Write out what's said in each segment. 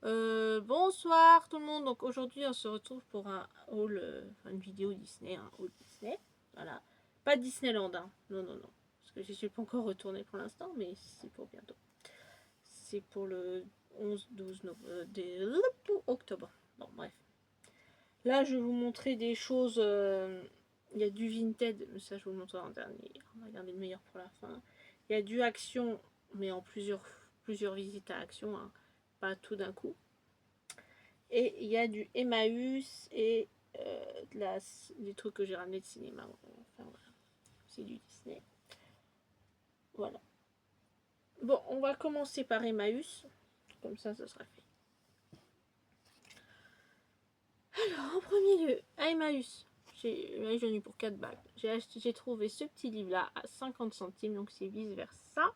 Bonsoir tout le monde. Donc aujourd'hui on se retrouve pour un haul, une vidéo Disney, un haul Disney. Voilà. Pas Disneyland, hein. Non, non, non. Parce que j'y suis pas encore retournée pour l'instant, mais c'est pour bientôt. C'est pour le 11-12 octobre. Bon, bref. Là, je vais vous montrer des choses. Il y a du Vinted, mais ça je vous le montrerai en dernier. On va garder le meilleur pour la fin. Il y a du Action, mais en plusieurs visites à Action, hein. Pas tout d'un coup. Et il y a du Emmaüs et des trucs que j'ai ramenés de cinéma. Enfin, voilà. C'est du Disney. Voilà. Bon, on va commencer par Emmaüs. Comme ça sera fait. Alors, en premier lieu, à Emmaüs, j'en ai eu pour 4 balles. J'ai trouvé ce petit livre-là à 50 centimes, donc c'est vice versa.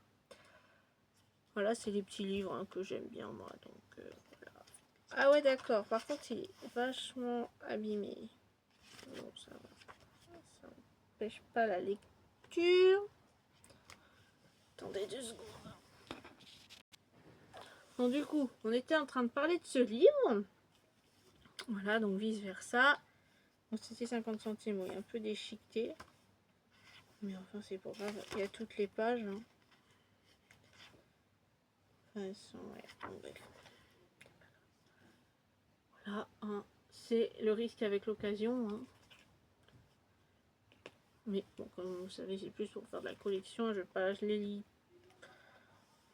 Voilà, c'est les petits livres, hein, que j'aime bien, moi. Donc, voilà. Ah ouais, d'accord. Par contre, il est vachement abîmé. Bon, ça va. Ça n'empêche pas la lecture. Attendez 2 secondes. Donc du coup, on était en train de parler de ce livre. Voilà, donc vice versa. Bon, c'était 50 centimes, oui, un peu déchiqueté. Mais enfin, c'est pas grave. Il y a toutes les pages. Hein. Enfin, ouais, bref. Voilà, hein. C'est le risque avec l'occasion. Hein. Mais bon, comme vous savez, c'est plus pour faire de la collection. Je les lis.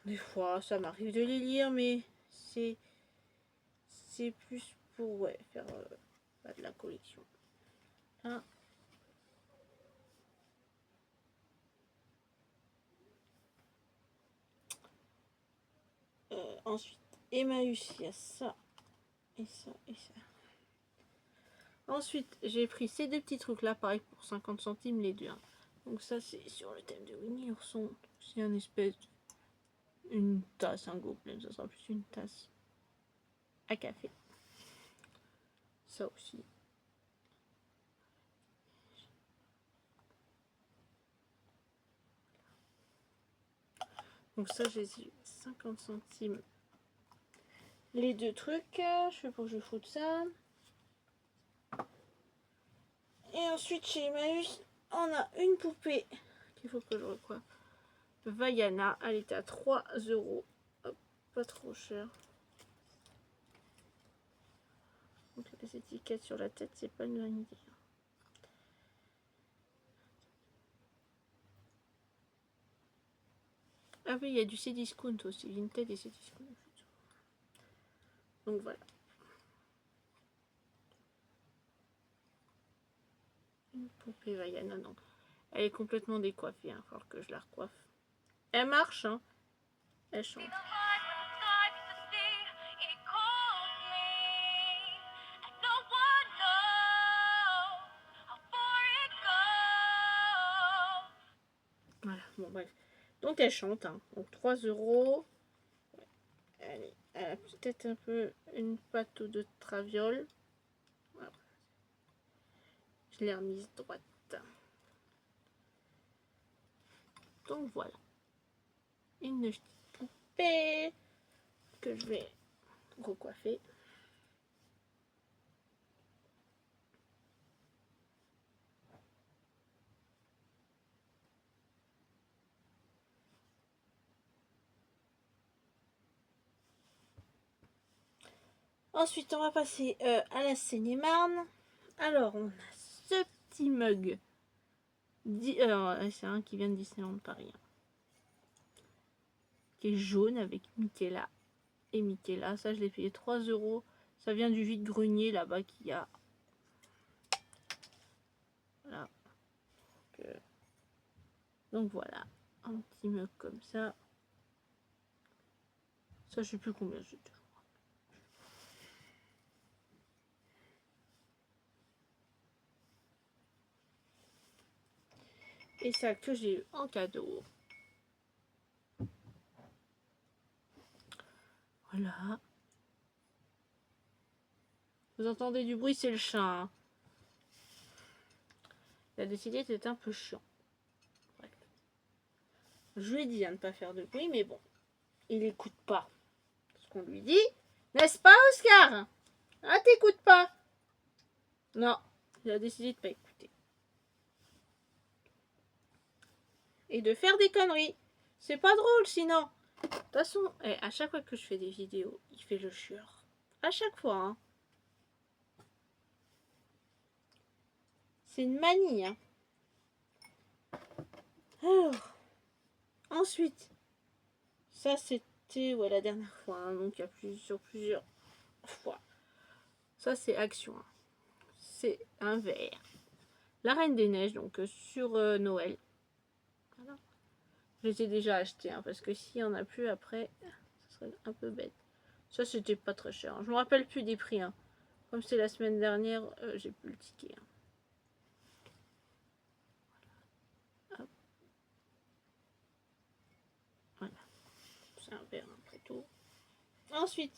Des fois, ça m'arrive de les lire, mais c'est plus pour faire de la collection. Là. Ensuite, Emmaüs, il y a ça, et ça, et ça. Ensuite, j'ai pris ces deux petits trucs là, pareil pour 50 centimes les deux. Hein. Donc ça, c'est sur le thème de Winnie l'ourson. C'est un espèce une tasse, un gobelet, ça sera plus une tasse à café. Ça aussi. Donc ça, j'ai 50 centimes les deux trucs. Je sais pas où je fous de ça. Et ensuite, chez Emmaüs, on a une poupée qu'il faut que je recoiffe. Vaiana, elle était à 3 €. Hop, pas trop cher. Donc les étiquettes sur la tête, c'est pas une bonne idée. Ah oui, il y a du Cdiscount aussi, Vinted et Cdiscount. Donc voilà. Une poupée Vaiana, donc elle est complètement décoiffée, il va falloir que je la recoiffe. Elle marche, hein. Elle chante. Voilà, bon bref. Donc elle chante, hein. Donc 3 €. Elle a peut-être un peu une pâte de traviole. Voilà. Je l'ai remise droite. Donc voilà. Une petite poupée que je vais recoiffer. Ensuite, on va passer à la Seine-et-Marne. Alors, on a ce petit mug. C'est un qui vient de Disneyland Paris. Hein, qui est jaune avec Mickey là. Et Mickey là. Ça, je l'ai payé 3 €. Ça vient du vide-grenier là-bas qu'il y a. Voilà. Donc voilà. Un petit mug comme ça. Ça, je sais plus combien c'était. Et ça que j'ai eu en cadeau. Voilà. Vous entendez du bruit, c'est le chat. Hein. Il a décidé que c'était un peu chiant. Bref. Je lui ai dit de ne pas faire de bruit, mais bon. Il n'écoute pas ce qu'on lui dit. N'est-ce pas, Oscar? Ah, t'écoutes pas? Non, il a décidé de pas écouter. Et de faire des conneries. C'est pas drôle, sinon. De toute façon, à chaque fois que je fais des vidéos, il fait le chieur. À chaque fois, hein. C'est une manie, hein. Alors, ensuite, ça c'était la dernière fois, hein, donc il y a plusieurs fois. Ça c'est Action. Hein. C'est un verre. La Reine des Neiges, donc sur Noël. Voilà. Je les ai déjà achetés, hein, parce que s'il n'y en a plus après, ce serait un peu bête. Ça c'était pas très cher. Hein. Je me rappelle plus des prix. Hein. Comme c'est la semaine dernière, j'ai plus le ticket. Hein. Voilà. C'est un verre après tout. Ensuite,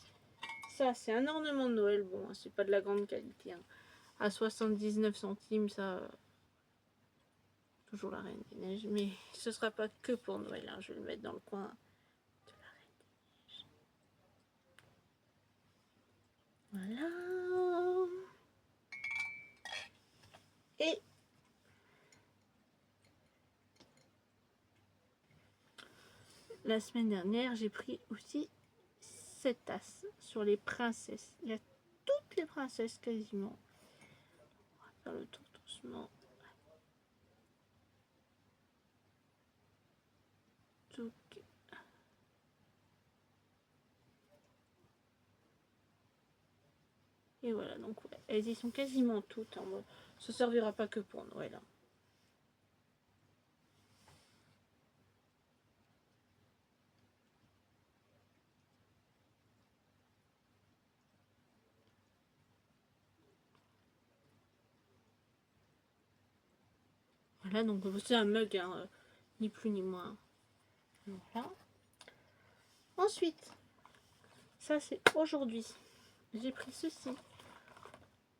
ça c'est un ornement de Noël. Bon, c'est pas de la grande qualité. Hein. À 79 centimes, ça... toujours la Reine des Neiges. Mais ce sera pas que pour Noël. Hein. Je vais le mettre dans le coin de la Reine des Neiges. Voilà. Et... la semaine dernière, j'ai pris aussi cette tasse sur les princesses. Il y a toutes les princesses quasiment. On va faire le tour doucement. Donc, et voilà, donc ouais, elles y sont quasiment toutes. Hein. Ça servira pas que pour Noël. Hein. Voilà, donc c'est un mug, hein, ni plus ni moins. Voilà. Ensuite, ça c'est aujourd'hui. J'ai pris ceci.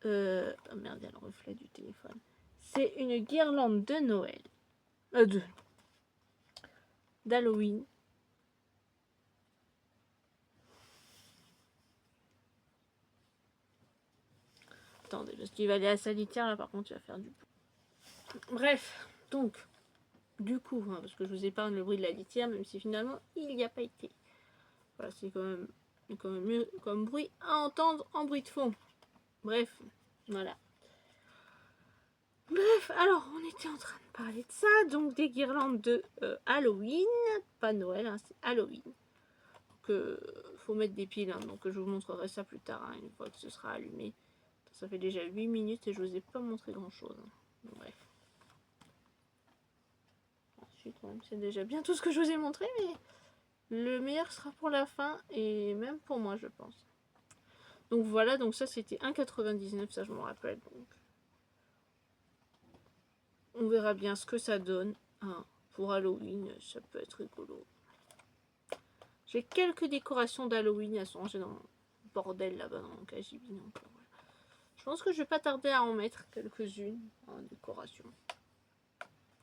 Oh merde, il y a le reflet du téléphone. C'est une guirlande de Noël. D'Halloween. Attendez, parce qu'il va aller à la salitière, là par contre, il va faire du bruit. Bref, donc, du coup, hein, parce que je vous épargne le bruit de la litière, même si finalement, il n'y a pas été. Voilà, c'est quand même mieux comme bruit à entendre en bruit de fond. Bref, voilà. Bref, alors, on était en train de parler de ça, donc des guirlandes de Halloween, pas Noël, hein, c'est Halloween. Donc, faut mettre des piles, hein, donc je vous montrerai ça plus tard, hein, une fois que ce sera allumé. Ça fait déjà 8 minutes et je vous ai pas montré grand chose. Hein. Bref. Ensuite, c'est déjà bien tout ce que je vous ai montré, mais le meilleur sera pour la fin et même pour moi, je pense. Donc voilà, donc ça c'était 1,99, ça je me rappelle. Donc on verra bien ce que ça donne. Hein. Pour Halloween, ça peut être rigolo. J'ai quelques décorations d'Halloween à se ranger dans le bordel là-bas dans mon cagibi. Donc voilà. Je pense que je vais pas tarder à en mettre quelques-unes en décoration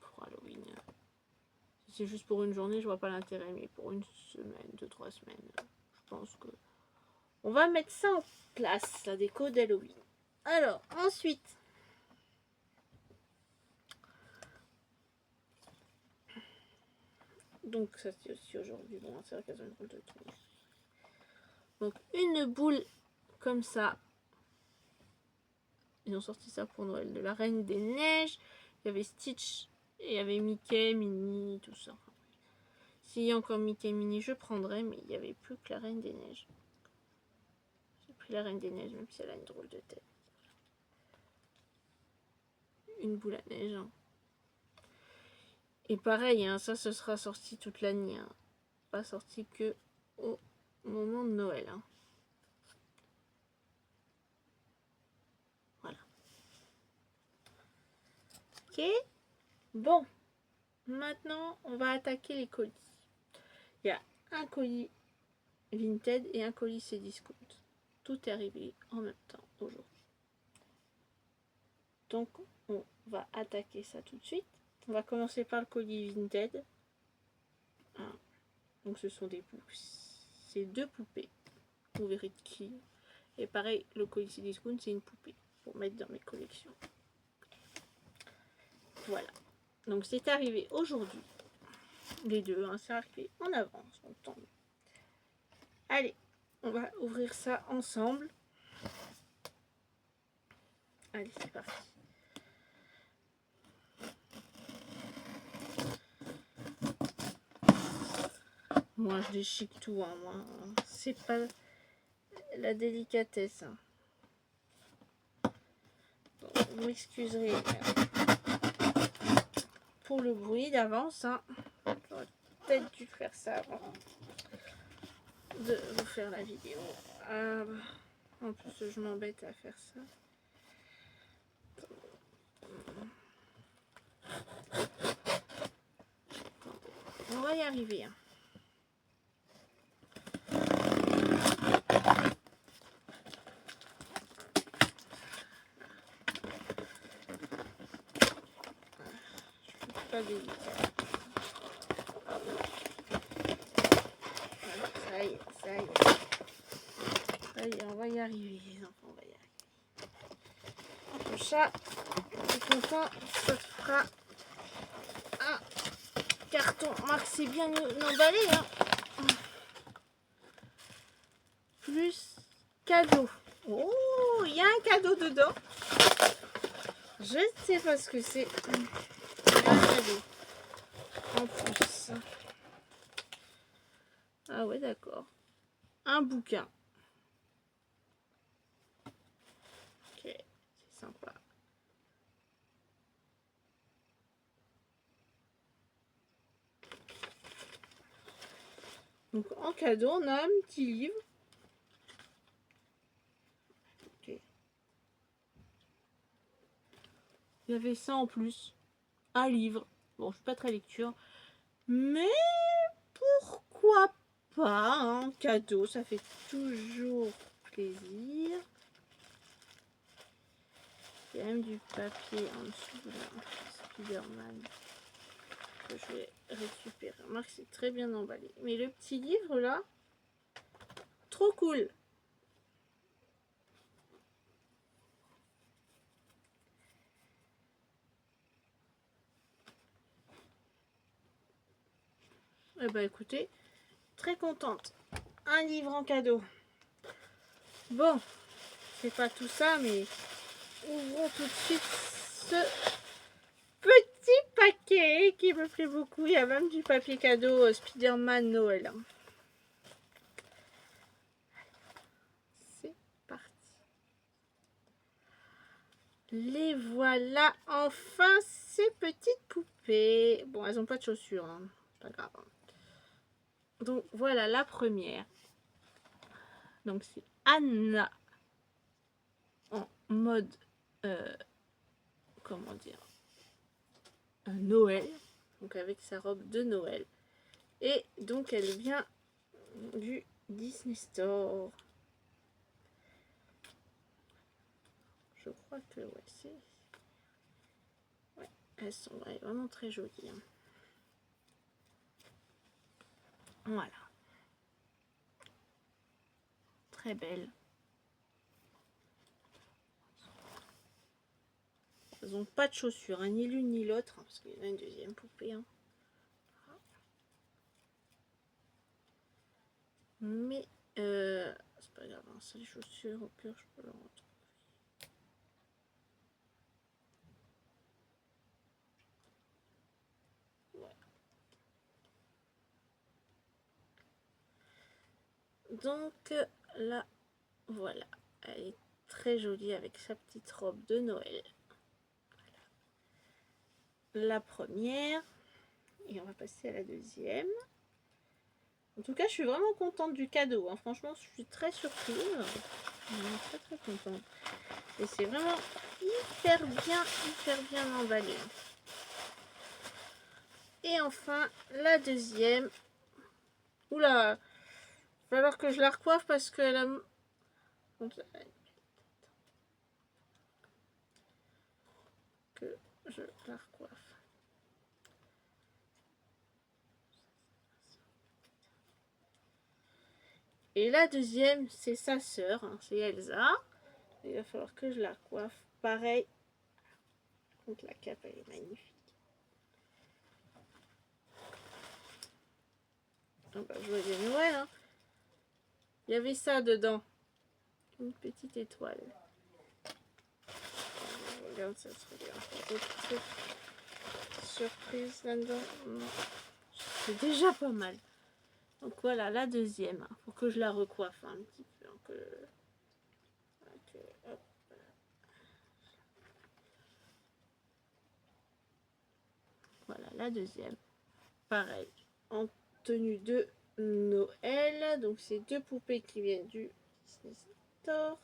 pour Halloween. Si c'est juste pour une journée, je vois pas l'intérêt, mais pour une semaine, 2-3 semaines, je pense que on va mettre ça en place, la déco d'Halloween. Alors, ensuite, donc ça c'est aussi aujourd'hui, bon, c'est vrai qu'elles ont une boule de tout. Donc une boule comme ça. Ils ont sorti ça pour Noël, de la Reine des Neiges. Il y avait Stitch, et il y avait Mickey, Minnie, tout ça. S'il y a encore Mickey, Minnie, je prendrais, mais il n'y avait plus que la Reine des Neiges. J'ai pris la Reine des Neiges, même si elle a une drôle de tête. Une boule à neige. Hein. Et pareil, hein, ça, ce sera sorti toute l'année. Hein. Pas sorti que au moment de Noël. Hein. Voilà. Ok. Bon. Maintenant, on va attaquer les colis. Il y a un colis Vinted et un colis Cdiscount. Tout est arrivé en même temps aujourd'hui. Donc, on va attaquer ça tout de suite. On va commencer par le colis Vinted. Ah. Donc, ce sont des poupées. C'est 2 poupées. Vous verrez de qui. Et pareil, le colis Discount, c'est une poupée pour mettre dans mes collections. Voilà. Donc c'est arrivé aujourd'hui. Les deux, hein, c'est arrivé en avance. Tant mieux. Allez, on va ouvrir ça ensemble. Allez, c'est parti. Moi, je déchique tout, hein, moi. C'est pas la délicatesse. Hein. Bon, vous m'excuserez pour le bruit d'avance. Hein. J'aurais peut-être dû faire ça avant de vous faire la vidéo. En plus, je m'embête à faire ça. On va y arriver. Hein. Pas délicat. Voilà, ça y est. Ça y est, on va y arriver, les enfants, on va y arriver. Le chat est content, ça fera un carton. Marc, c'est bien emballé, hein. Plus cadeau. Oh, il y a un cadeau dedans. Je ne sais pas ce que c'est. Un cadeau. En plus. Ah ouais, d'accord. Un bouquin. Ok, c'est sympa. Donc en cadeau, on a un petit livre. Ok. Il y avait ça en plus. Un livre. Bon, je suis pas très lecture. Mais pourquoi pas, hein, cadeau, ça fait toujours plaisir. Il y a même du papier en dessous là, Spider-Man, que je vais récupérer. Remarque, c'est très bien emballé. Mais le petit livre là, trop cool. Eh ben écoutez, très contente. Un livre en cadeau. Bon, c'est pas tout ça, mais ouvrons tout de suite ce petit paquet qui me plaît beaucoup. Il y a même du papier cadeau Spider-Man Noël. C'est parti. Les voilà enfin ces petites poupées. Bon, elles n'ont pas de chaussures, hein. Pas grave. Donc voilà la première. Donc c'est Anna en mode comment dire, Noël, donc avec sa robe de Noël, et donc elle vient du Disney Store. Je crois que ouais, c'est ouais, elles sont vraiment très jolies, hein. Voilà, très belle. Elles n'ont pas de chaussures, hein, ni l'une ni l'autre, hein, parce qu'il y en a une deuxième poupée, hein. Mais c'est pas grave, hein, c'est les chaussures, au pire je peux leur retrouver. Ouais. Donc là, voilà, elle est très jolie avec sa petite robe de Noël. Voilà. La première, et on va passer à la deuxième. En tout cas, je suis vraiment contente du cadeau, hein. Franchement, je suis très surprise. Je suis très contente. Et c'est vraiment hyper bien emballé. Et enfin, la deuxième. Oula, il va falloir que je la recoiffe parce qu'elle a... Que je la recoiffe. Et la deuxième, c'est sa sœur, hein, c'est Elsa. Il va falloir que je la coiffe. Pareil. Donc la cape, elle est magnifique. Ah bah, joyeux Noël, hein. Il y avait ça dedans. Une petite étoile. Regarde, ça se regarde. Autre truc. Surprise là-dedans. Non. C'est déjà pas mal. Donc voilà, la deuxième. Hein. Faut que je la recoiffe un petit peu. Hein, hop. Voilà, la deuxième. Pareil. En tenue de Noël. Donc c'est deux poupées qui viennent du Disney Store.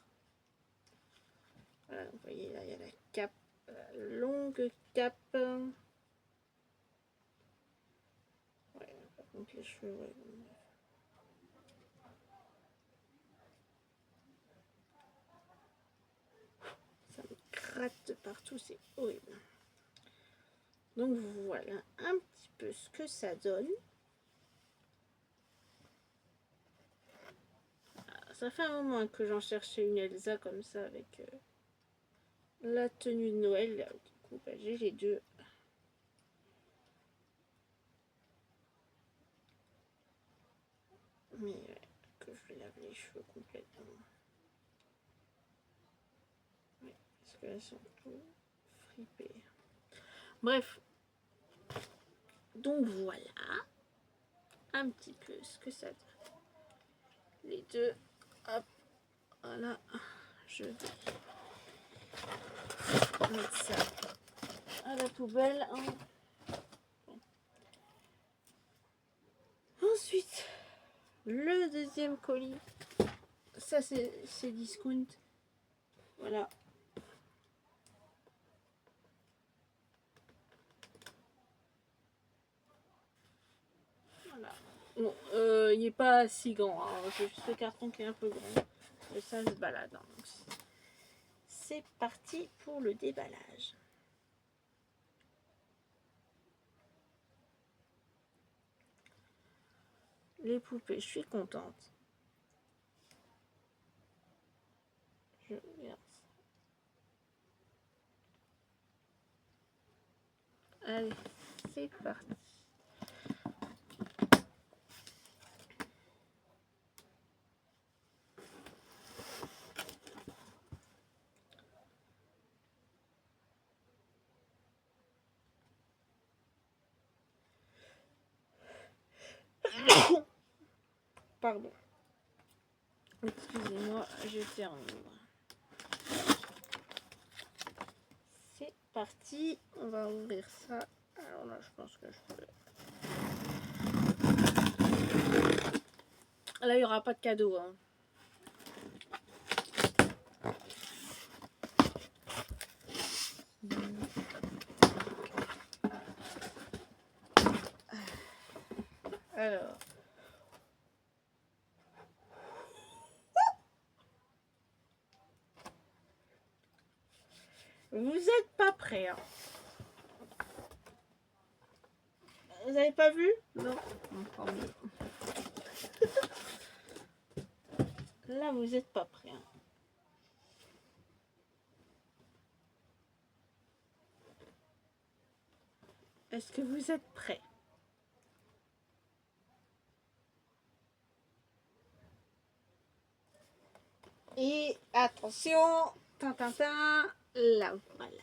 Voilà, vous voyez là, il y a la cape, la longue cape. Ouais, par contre les cheveux, ouais. Ça me gratte partout, c'est horrible. Donc voilà un petit peu ce que ça donne. Ça fait un moment que j'en cherchais une Elsa comme ça avec la tenue de Noël. Du coup, bah, j'ai les deux. Mais que je lave les cheveux complètement. Ouais, parce que là, ils sont tout fripés. Bref. Donc voilà un petit peu ce que ça donne. Les deux. Hop. Voilà. Je vais mettre ça à la poubelle. Hein. Bon. Ensuite, le deuxième colis. Ça, c'est discount. Voilà. Voilà. Bon, il n'est pas si grand. Hein. C'est juste le carton qui est un peu grand. Et ça se balade. Hein. C'est parti pour le déballage. Les poupées, je suis contente. Je regarde ça. Allez, c'est parti. Pardon. Excusez-moi, je termine. C'est parti. On va ouvrir ça. Alors là, je pense que je peux. Là, il n'y aura pas de cadeau. Hein. Alors. Vous n'êtes pas prêts. Hein. Vous n'avez pas vu? Non. Encore mieux. Là, vous n'êtes pas prêts. Hein. Est-ce que vous êtes prêts? Et attention, tintintin, là voilà.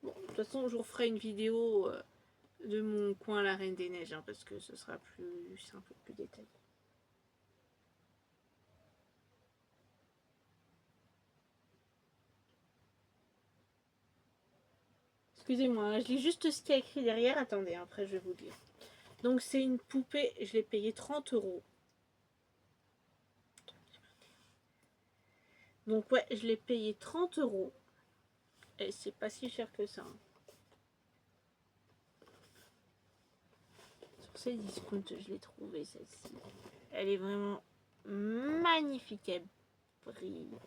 Bon, de toute façon, je vous ferai une vidéo de mon coin la Reine des Neiges, hein, parce que ce sera plus simple, plus détaillé. Excusez-moi, hein, je lis juste ce qu'il y a écrit derrière. Attendez, après je vais vous dire. Donc c'est une poupée, je l'ai payée 30 €. Donc ouais, je l'ai payé 30 €. Et c'est pas si cher que ça. Hein. Sur ces discounts, je l'ai trouvée celle-ci. Elle est vraiment magnifique. Elle brille.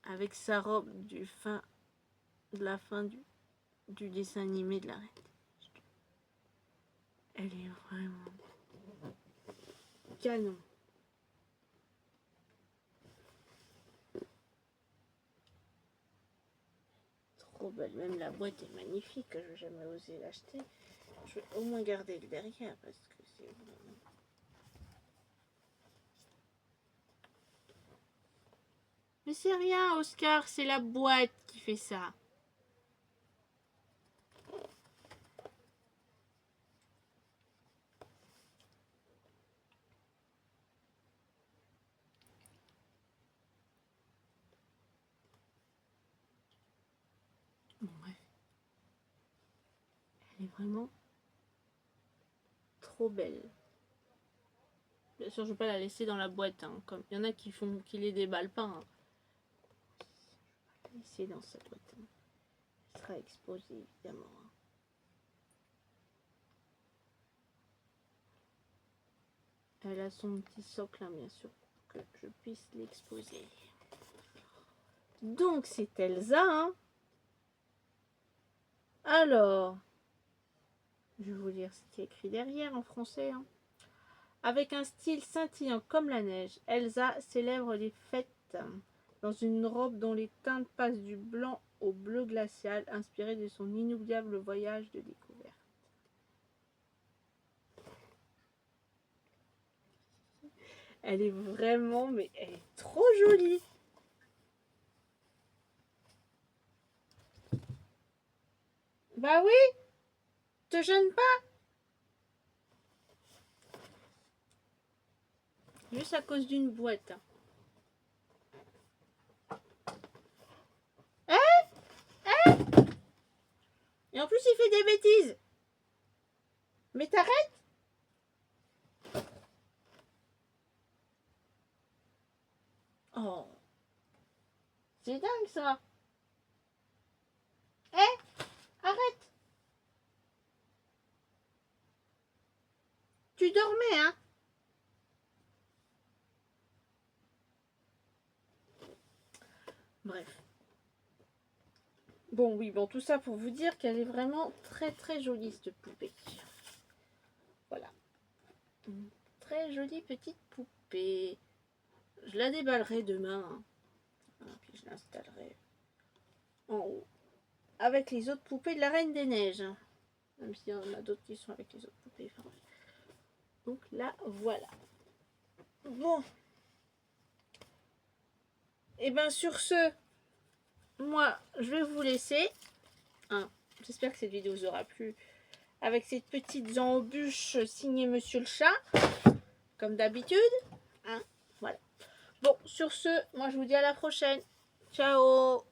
Avec sa robe de la fin du dessin animé de la Reine. Elle est vraiment... canon. Trop belle. Même la boîte est magnifique. Je n'ai jamais osé l'acheter. Je vais au moins garder le derrière parce que c'est vraiment... Mais c'est rien, Oscar, c'est la boîte qui fait ça. Bon, bref. Elle est vraiment trop belle. Bien sûr, je ne vais pas la laisser dans la boîte. Hein, comme il y en a qui les déballent pas. Hein. Je vais la laisser dans sa boîte. Hein. Elle sera exposée, évidemment. Hein. Elle a son petit socle, hein, bien sûr, pour que je puisse l'exposer. Donc, c'est Elsa. Hein. Alors, je vais vous lire ce qui est écrit derrière en français. Hein. Avec un style scintillant comme la neige, Elsa célèbre les fêtes dans une robe dont les teintes passent du blanc au bleu glacial, inspirée de son inoubliable voyage de découverte. Elle est vraiment, mais elle est trop jolie. Bah oui, te gêne pas. Juste à cause d'une boîte. Et en plus, il fait des bêtises. Mais t'arrêtes. Oh. C'est dingue ça. Arrête. Tu dormais, hein? Bref. Bon, oui, bon, tout ça pour vous dire qu'elle est vraiment très très jolie, cette poupée. Voilà. Une très jolie petite poupée. Je la déballerai demain. Hein. Puis je l'installerai en haut. Avec les autres poupées de la Reine des Neiges. Hein. Même s'il y en a d'autres qui sont avec les autres poupées. Enfin, donc là, voilà. Bon. Et bien sur ce, moi, je vais vous laisser. Hein. J'espère que cette vidéo vous aura plu. Avec ces petites embûches signées Monsieur le Chat. Comme d'habitude. Hein. Voilà. Bon, sur ce, moi je vous dis à la prochaine. Ciao!